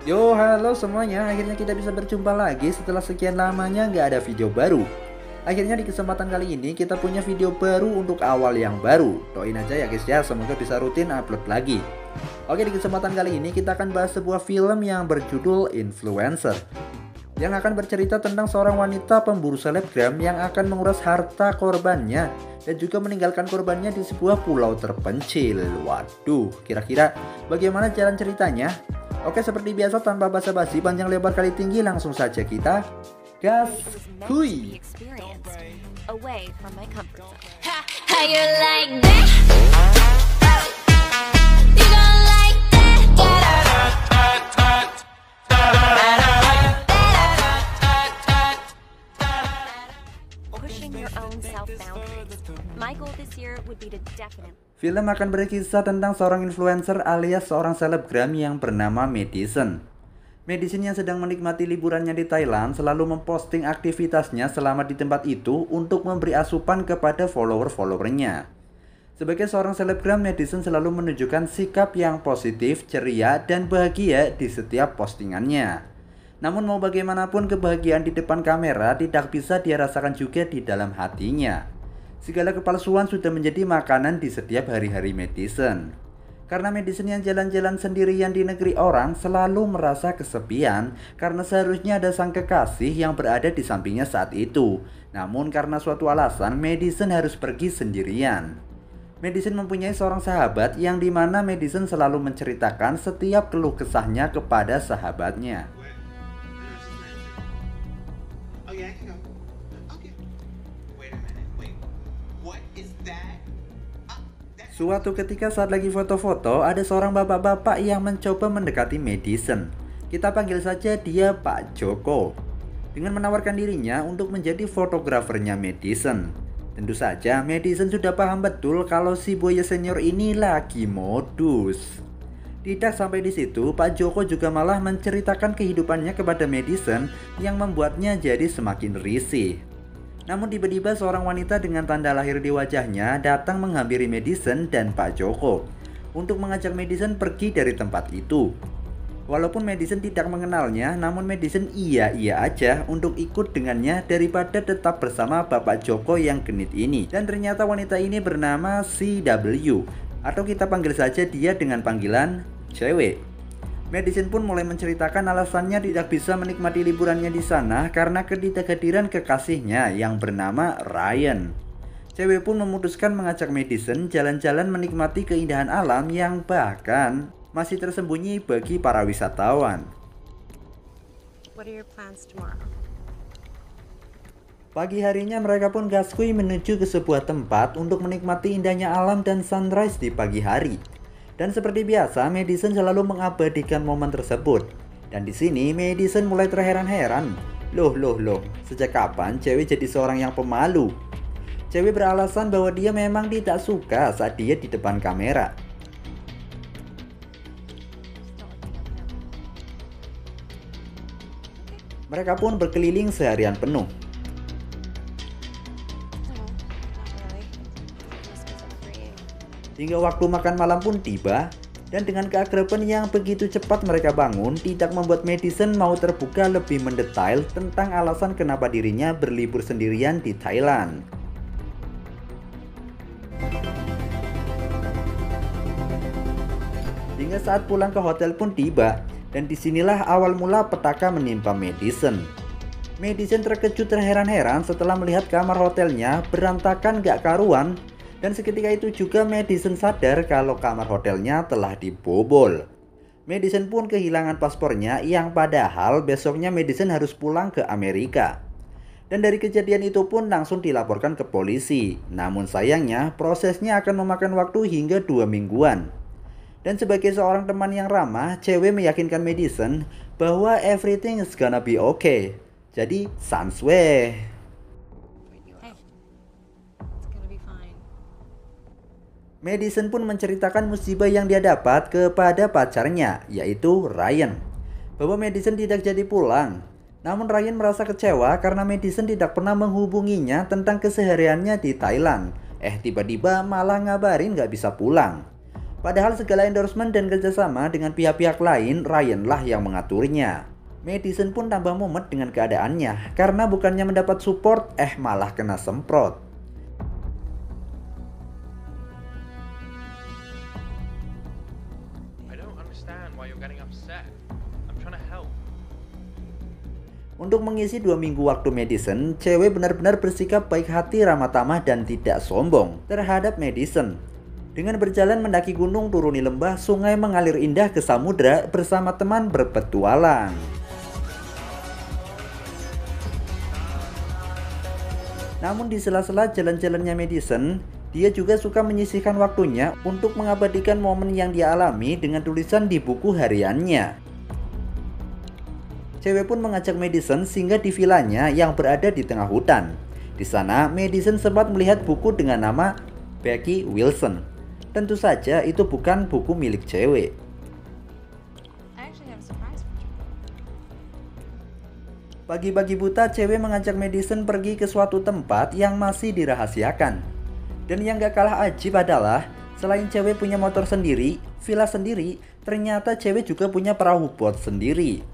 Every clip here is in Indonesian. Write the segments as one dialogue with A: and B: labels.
A: Yo, halo semuanya. Akhirnya kita bisa berjumpa lagi setelah sekian lamanya nggak ada video baru. Akhirnya di kesempatan kali ini kita punya video baru untuk awal yang baru. Doain aja ya guys ya, semoga bisa rutin upload lagi. Oke, di kesempatan kali ini kita akan bahas sebuah film yang berjudul Influencer, yang akan bercerita tentang seorang wanita pemburu selebgram yang akan menguras harta korbannya dan juga meninggalkan korbannya di sebuah pulau terpencil. Waduh, kira-kira bagaimana jalan ceritanya? Oke, seperti biasa tanpa basa-basi panjang lebar kali tinggi, langsung saja kita gas kuy. Film akan berkisah tentang seorang influencer alias seorang selebgram yang bernama Madison. Madison yang sedang menikmati liburannya di Thailand selalu memposting aktivitasnya selama di tempat itu untuk memberi asupan kepada follower-followernya. Sebagai seorang selebgram, Madison selalu menunjukkan sikap yang positif, ceria, dan bahagia di setiap postingannya. Namun mau bagaimanapun, kebahagiaan di depan kamera tidak bisa dia rasakan juga di dalam hatinya. Segala kepalsuan sudah menjadi makanan di setiap hari-hari Madison. Karena Madison yang jalan-jalan sendirian di negeri orang selalu merasa kesepian karena seharusnya ada sang kekasih yang berada di sampingnya saat itu. Namun karena suatu alasan Madison harus pergi sendirian. Madison mempunyai seorang sahabat yang dimana Madison selalu menceritakan setiap keluh kesahnya kepada sahabatnya. Suatu ketika saat lagi foto-foto, ada seorang bapak-bapak yang mencoba mendekati Madison. Kita panggil saja dia Pak Joko, dengan menawarkan dirinya untuk menjadi fotografernya Madison. Tentu saja Madison sudah paham betul kalau si Buaya senior ini lagi modus. Tidak sampai di situ, Pak Joko juga malah menceritakan kehidupannya kepada Madison yang membuatnya jadi semakin risih. Namun tiba-tiba seorang wanita dengan tanda lahir di wajahnya datang menghampiri Madison dan Pak Joko untuk mengajak Madison pergi dari tempat itu. Walaupun Madison tidak mengenalnya, namun Madison iya-iya aja untuk ikut dengannya daripada tetap bersama Bapak Joko yang genit ini. Dan ternyata wanita ini bernama CW, atau kita panggil saja dia dengan panggilan cewek. Madison pun mulai menceritakan alasannya tidak bisa menikmati liburannya di sana karena ketidakhadiran kekasihnya yang bernama Ryan. Cewek pun memutuskan mengajak Madison jalan-jalan menikmati keindahan alam yang bahkan masih tersembunyi bagi para wisatawan. Pagi harinya mereka pun gaskuy menuju ke sebuah tempat untuk menikmati indahnya alam dan sunrise di pagi hari. Dan seperti biasa, Madison selalu mengabadikan momen tersebut. Dan di sini Madison mulai terheran-heran. Loh, sejak kapan cewek jadi seorang yang pemalu? Cewek beralasan bahwa dia memang tidak suka saat dia di depan kamera. Mereka pun berkeliling seharian penuh. Hingga waktu makan malam pun tiba, dan dengan keakraban yang begitu cepat mereka bangun tidak membuat Madison mau terbuka lebih mendetail tentang alasan kenapa dirinya berlibur sendirian di Thailand. Hingga saat pulang ke hotel pun tiba, dan disinilah awal mula petaka menimpa Madison. Madison terkejut terheran-heran setelah melihat kamar hotelnya berantakan gak karuan. Dan seketika itu juga Madison sadar kalau kamar hotelnya telah dibobol. Madison pun kehilangan paspornya yang padahal besoknya Madison harus pulang ke Amerika. Dan dari kejadian itu pun langsung dilaporkan ke polisi. Namun sayangnya prosesnya akan memakan waktu hingga 2 mingguan. Dan sebagai seorang teman yang ramah, cewek meyakinkan Madison bahwa everything is gonna be okay. Jadi sans weh. Madison pun menceritakan musibah yang dia dapat kepada pacarnya, yaitu Ryan, bahwa Madison tidak jadi pulang. Namun Ryan merasa kecewa karena Madison tidak pernah menghubunginya tentang kesehariannya di Thailand. Tiba-tiba malah ngabarin gak bisa pulang. Padahal segala endorsement dan kerjasama dengan pihak-pihak lain, Ryan lah yang mengaturnya. Madison pun tambah mumet dengan keadaannya, karena bukannya mendapat support, malah kena semprot. Untuk mengisi 2 minggu waktu Madison, cewek benar-benar bersikap baik hati, ramah tamah, dan tidak sombong terhadap Madison. Dengan berjalan mendaki gunung, turuni lembah, sungai, mengalir indah ke samudra bersama teman berpetualang. Namun di sela-sela jalan-jalannya Madison, dia juga suka menyisihkan waktunya untuk mengabadikan momen yang dia alami dengan tulisan di buku hariannya. Cewek pun mengajak Madison singgah di vilanya yang berada di tengah hutan. Di sana, Madison sempat melihat buku dengan nama Becky Wilson. Tentu saja itu bukan buku milik cewek. Pagi-pagi buta, cewek mengajak Madison pergi ke suatu tempat yang masih dirahasiakan. Dan yang gak kalah ajib adalah, selain cewek punya motor sendiri, villa sendiri, ternyata cewek juga punya perahu bot sendiri.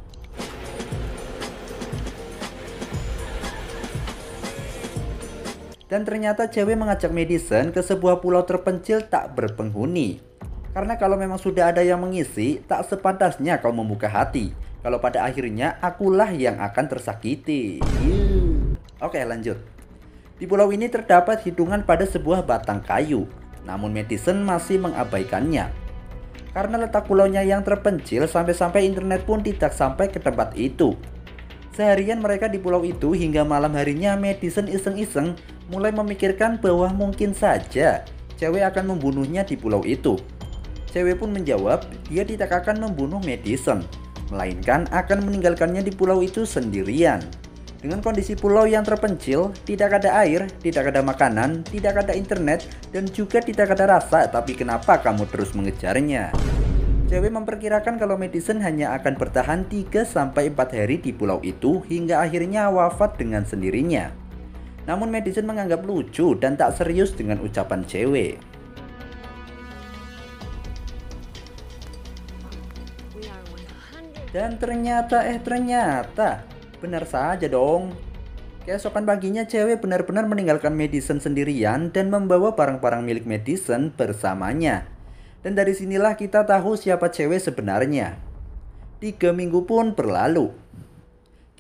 A: Dan ternyata cewek mengajak Madison ke sebuah pulau terpencil tak berpenghuni. Karena kalau memang sudah ada yang mengisi, tak sepantasnya kau membuka hati. Kalau pada akhirnya akulah yang akan tersakiti. Oke, lanjut. Di pulau ini terdapat hitungan pada sebuah batang kayu. Namun Madison masih mengabaikannya. Karena letak pulaunya yang terpencil, sampai-sampai internet pun tidak sampai ke tempat itu. Seharian mereka di pulau itu hingga malam harinya Madison iseng-iseng mulai memikirkan bahwa mungkin saja cewek akan membunuhnya di pulau itu. Cewek pun menjawab dia tidak akan membunuh Madison, melainkan akan meninggalkannya di pulau itu sendirian. Dengan kondisi pulau yang terpencil, tidak ada air, tidak ada makanan, tidak ada internet, dan juga tidak ada rasa, tapi kenapa kamu terus mengejarnya? Cewek memperkirakan kalau Madison hanya akan bertahan 3-4 hari di pulau itu hingga akhirnya wafat dengan sendirinya. Namun Madison menganggap lucu dan tak serius dengan ucapan cewek. Dan ternyata benar saja dong. Keesokan paginya cewek benar-benar meninggalkan Madison sendirian dan membawa barang-barang milik Madison bersamanya. Dan dari sinilah kita tahu siapa cewek sebenarnya. 3 minggu pun berlalu.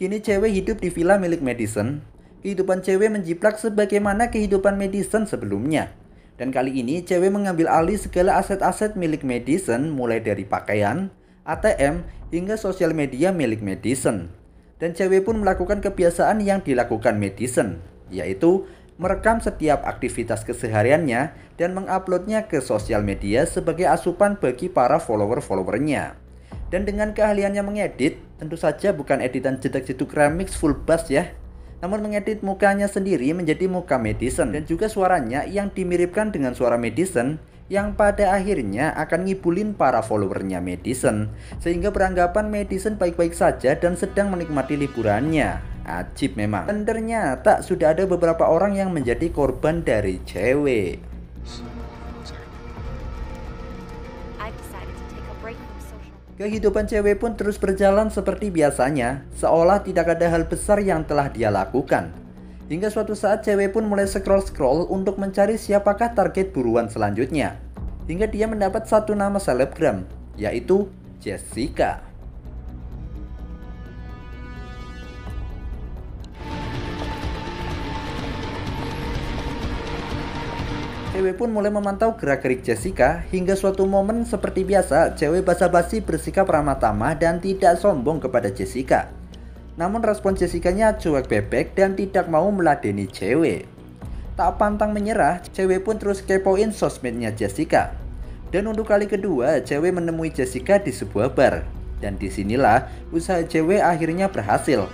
A: Kini cewek hidup di villa milik Madison. Kehidupan cewek menjiplak sebagaimana kehidupan Madison sebelumnya. Dan kali ini cewek mengambil alih segala aset-aset milik Madison, mulai dari pakaian, ATM, hingga sosial media milik Madison. Dan cewek pun melakukan kebiasaan yang dilakukan Madison, yaitu merekam setiap aktivitas kesehariannya dan menguploadnya ke sosial media sebagai asupan bagi para follower-followernya. Dan dengan keahliannya mengedit, tentu saja bukan editan jedak-jeduk remix full bass ya, namun mengedit mukanya sendiri menjadi muka Madison dan juga suaranya yang dimiripkan dengan suara Madison yang pada akhirnya akan ngibulin para followernya Madison, sehingga beranggapan Madison baik-baik saja dan sedang menikmati liburannya. Ajib memang. Dan ternyata sudah ada beberapa orang yang menjadi korban dari cewek. Kehidupan cewek pun terus berjalan seperti biasanya, seolah tidak ada hal besar yang telah dia lakukan. Hingga suatu saat cewek pun mulai scroll-scroll untuk mencari siapakah target buruan selanjutnya. Hingga dia mendapat satu nama selebgram, yaitu Jessica. Cewek pun mulai memantau gerak-gerik Jessica hingga suatu momen seperti biasa cewek basa-basi bersikap ramah tamah dan tidak sombong kepada Jessica. Namun respon Jessica-nya cuek bebek dan tidak mau meladeni cewek. Tak pantang menyerah, cewek pun terus kepoin sosmednya Jessica. Dan untuk kali kedua, cewek menemui Jessica di sebuah bar. Dan disinilah usaha cewek akhirnya berhasil.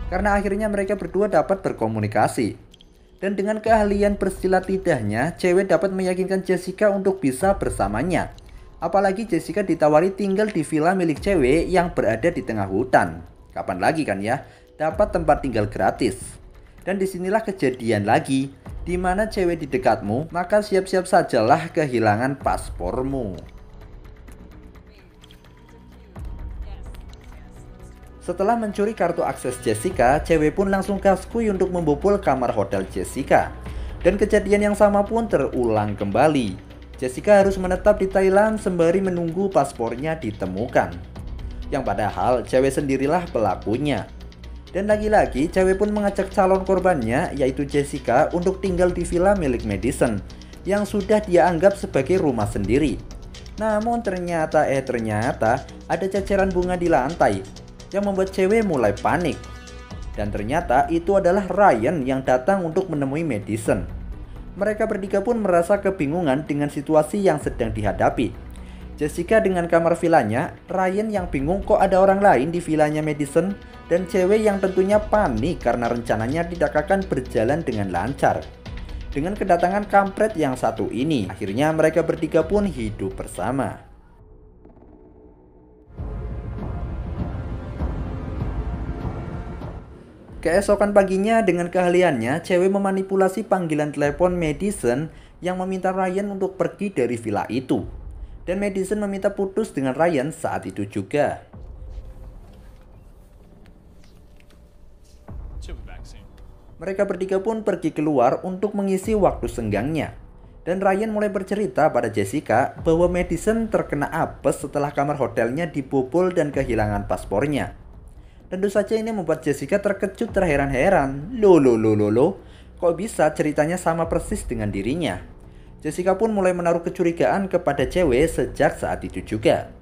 A: Karena akhirnya mereka berdua dapat berkomunikasi. Dan dengan keahlian bersilat lidahnya, cewek dapat meyakinkan Jessica untuk bisa bersamanya. Apalagi Jessica ditawari tinggal di villa milik cewek yang berada di tengah hutan. Kapan lagi kan ya, dapat tempat tinggal gratis. Dan disinilah kejadian lagi, di mana cewek di dekatmu, maka siap-siap sajalah kehilangan paspormu. Setelah mencuri kartu akses Jessica, cewek pun langsung kaskuy untuk membobol kamar hotel Jessica. Dan kejadian yang sama pun terulang kembali. Jessica harus menetap di Thailand sembari menunggu paspornya ditemukan. Yang padahal cewek sendirilah pelakunya. Dan lagi-lagi cewek pun mengajak calon korbannya yaitu Jessica untuk tinggal di villa milik Madison yang sudah dia anggap sebagai rumah sendiri. Namun ternyata ada ceceran bunga di lantai yang membuat cewek mulai panik. Dan ternyata itu adalah Ryan yang datang untuk menemui Madison. Mereka bertiga pun merasa kebingungan dengan situasi yang sedang dihadapi. Jessica dengan kamar villanya, Ryan yang bingung kok ada orang lain di villanya Madison, dan cewek yang tentunya panik karena rencananya tidak akan berjalan dengan lancar. Dengan kedatangan kampret yang satu ini, akhirnya mereka bertiga pun hidup bersama. Keesokan paginya dengan keahliannya, cewek memanipulasi panggilan telepon Madison yang meminta Ryan untuk pergi dari villa itu. Dan Madison meminta putus dengan Ryan saat itu juga. Mereka bertiga pun pergi keluar untuk mengisi waktu senggangnya. Dan Ryan mulai bercerita pada Jessica bahwa Madison terkena apes setelah kamar hotelnya dibobol dan kehilangan paspornya. Tentu saja ini membuat Jessica terkejut terheran-heran. Loh, kok bisa ceritanya sama persis dengan dirinya? Jessica pun mulai menaruh kecurigaan kepada cewek sejak saat itu juga.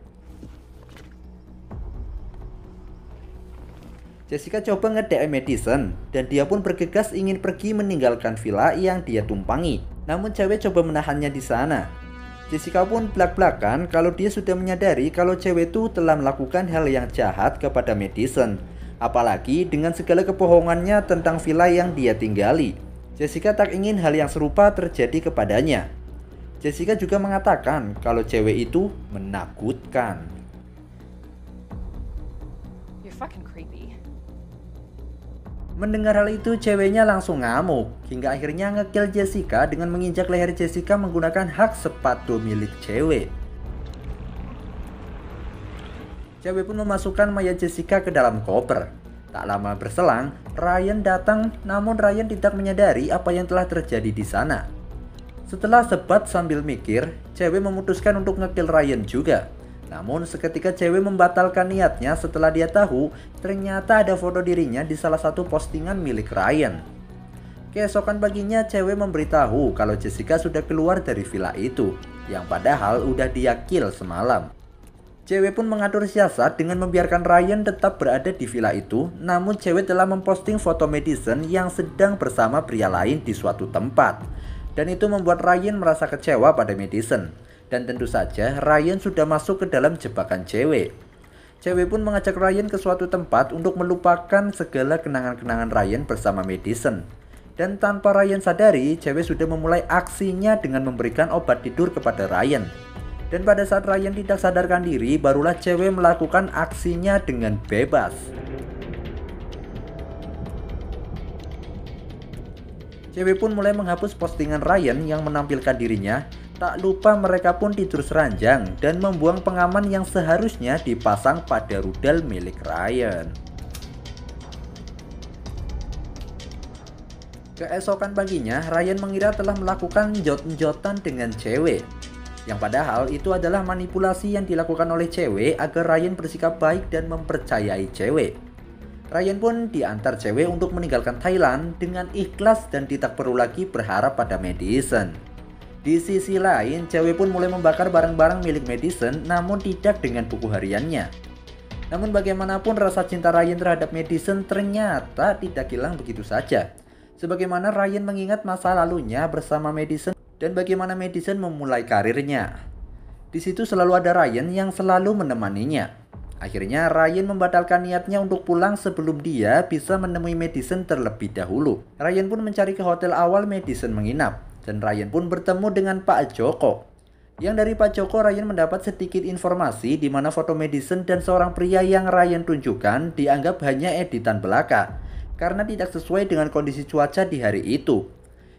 A: Jessica coba nge-DM Madison dan dia pun bergegas ingin pergi meninggalkan villa yang dia tumpangi. Namun cewek coba menahannya di sana. Jessica pun belak-belakan kalau dia sudah menyadari kalau cewek itu telah melakukan hal yang jahat kepada Madison. Apalagi dengan segala kebohongannya tentang villa yang dia tinggali. Jessica tak ingin hal yang serupa terjadi kepadanya. Jessica juga mengatakan kalau cewek itu menakutkan.
B: You're fucking creepy.
A: Mendengar hal itu, ceweknya langsung ngamuk, hingga akhirnya ngekill Jessica dengan menginjak leher Jessica menggunakan hak sepatu milik cewek. Cewek pun memasukkan mayat Jessica ke dalam koper. Tak lama berselang, Ryan datang, namun Ryan tidak menyadari apa yang telah terjadi di sana. Setelah sebat sambil mikir, cewek memutuskan untuk ngekill Ryan juga. Namun seketika cewek membatalkan niatnya setelah dia tahu ternyata ada foto dirinya di salah satu postingan milik Ryan. Keesokan paginya cewek memberitahu kalau Jessica sudah keluar dari villa itu, yang padahal udah dia kill semalam. Cewek pun mengatur siasat dengan membiarkan Ryan tetap berada di villa itu, namun cewek telah memposting foto Madison yang sedang bersama pria lain di suatu tempat. Dan itu membuat Ryan merasa kecewa pada Madison. Dan tentu saja Ryan sudah masuk ke dalam jebakan cewek. Cewek pun mengajak Ryan ke suatu tempat untuk melupakan segala kenangan-kenangan Ryan bersama Madison. Dan tanpa Ryan sadari, cewek sudah memulai aksinya dengan memberikan obat tidur kepada Ryan. Dan pada saat Ryan tidak sadarkan diri, barulah cewek melakukan aksinya dengan bebas. Cewek pun mulai menghapus postingan Ryan yang menampilkan dirinya. Tak lupa mereka pun tidur seranjang dan membuang pengaman yang seharusnya dipasang pada rudal milik Ryan. Keesokan paginya, Ryan mengira telah melakukan jot-jotan dengan cewek. Yang padahal itu adalah manipulasi yang dilakukan oleh cewek agar Ryan bersikap baik dan mempercayai cewek. Ryan pun diantar cewek untuk meninggalkan Thailand dengan ikhlas dan tidak perlu lagi berharap pada Madison. Di sisi lain, cewek pun mulai membakar barang-barang milik Madison namun tidak dengan buku hariannya. Namun bagaimanapun rasa cinta Ryan terhadap Madison ternyata tidak hilang begitu saja. Sebagaimana Ryan mengingat masa lalunya bersama Madison dan bagaimana Madison memulai karirnya. Di situ selalu ada Ryan yang selalu menemaninya. Akhirnya Ryan membatalkan niatnya untuk pulang sebelum dia bisa menemui Madison terlebih dahulu. Ryan pun mencari ke hotel awal Madison menginap. Dan Ryan pun bertemu dengan Pak Joko. Yang dari Pak Joko, Ryan mendapat sedikit informasi di mana foto Madison dan seorang pria yang Ryan tunjukkan dianggap hanya editan belaka karena tidak sesuai dengan kondisi cuaca di hari itu.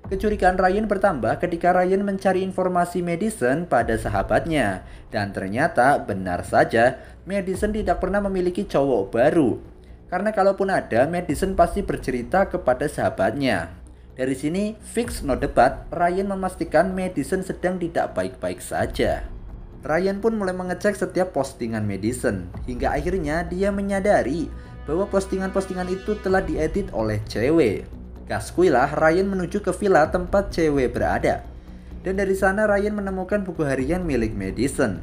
A: Kecurigaan Ryan bertambah ketika Ryan mencari informasi Madison pada sahabatnya. Dan ternyata benar saja, Madison tidak pernah memiliki cowok baru. Karena kalaupun ada, Madison pasti bercerita kepada sahabatnya. Dari sini, fix no debat, Ryan memastikan Madison sedang tidak baik-baik saja. Ryan pun mulai mengecek setiap postingan Madison, hingga akhirnya dia menyadari bahwa postingan-postingan itu telah diedit oleh cewek. Gaskuilah Ryan menuju ke villa tempat cewek berada. Dan dari sana Ryan menemukan buku harian milik Madison.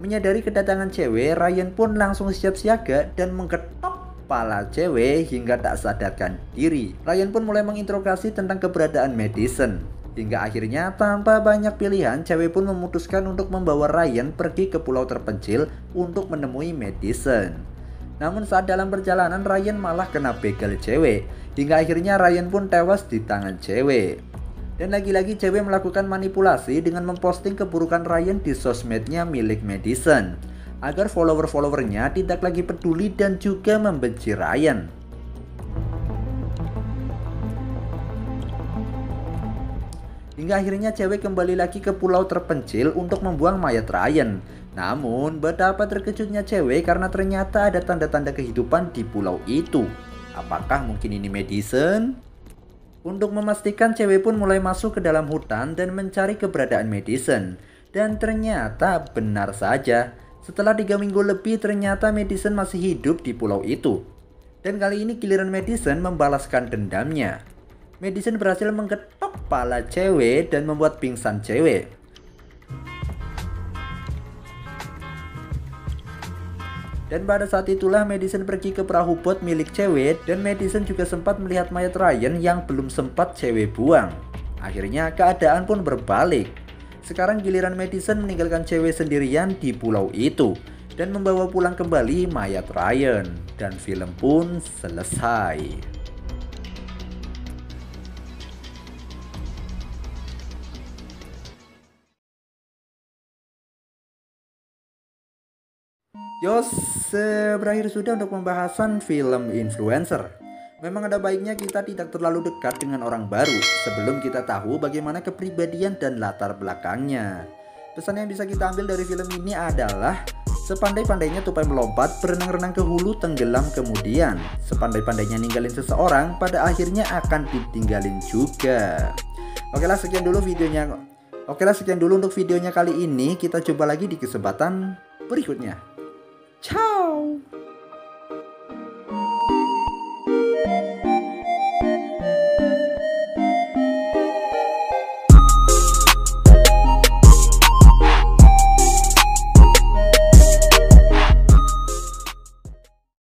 A: Menyadari kedatangan cewek, Ryan pun langsung siap siaga dan menggetok kepala cewek hingga tak sadarkan diri. Ryan pun mulai menginterogasi tentang keberadaan Madison. Hingga akhirnya tanpa banyak pilihan, cewek pun memutuskan untuk membawa Ryan pergi ke pulau terpencil untuk menemui Madison. Namun saat dalam perjalanan Ryan malah kena begal cewek. Hingga akhirnya Ryan pun tewas di tangan cewek. Dan lagi-lagi cewek melakukan manipulasi dengan memposting keburukan Ryan di sosmednya milik Madison, agar follower-followernya tidak lagi peduli dan juga membenci Ryan. Hingga akhirnya cewek kembali lagi ke pulau terpencil untuk membuang mayat Ryan. Namun betapa terkejutnya cewek karena ternyata ada tanda-tanda kehidupan di pulau itu. Apakah mungkin ini Madison? Untuk memastikan, cewek pun mulai masuk ke dalam hutan dan mencari keberadaan Madison. Dan ternyata benar saja, setelah 3 minggu lebih ternyata Madison masih hidup di pulau itu. Dan kali ini giliran Madison membalaskan dendamnya. Madison berhasil menggetok kepala cewek dan membuat pingsan cewek. Dan pada saat itulah Madison pergi ke perahu bot milik cewek, dan Madison juga sempat melihat mayat Ryan yang belum sempat cewek buang. Akhirnya keadaan pun berbalik. Sekarang giliran Madison meninggalkan cewek sendirian di pulau itu dan membawa pulang kembali mayat Ryan, dan film pun selesai. Yos, berakhir sudah untuk pembahasan film Influencer. Memang ada baiknya kita tidak terlalu dekat dengan orang baru sebelum kita tahu bagaimana kepribadian dan latar belakangnya. Pesan yang bisa kita ambil dari film ini adalah sepandai-pandainya tupai melompat, berenang-renang ke hulu, tenggelam kemudian. Sepandai-pandainya ninggalin seseorang, pada akhirnya akan ditinggalin juga. Oke sekian dulu untuk videonya kali ini. Kita coba lagi di kesempatan berikutnya. Ciao.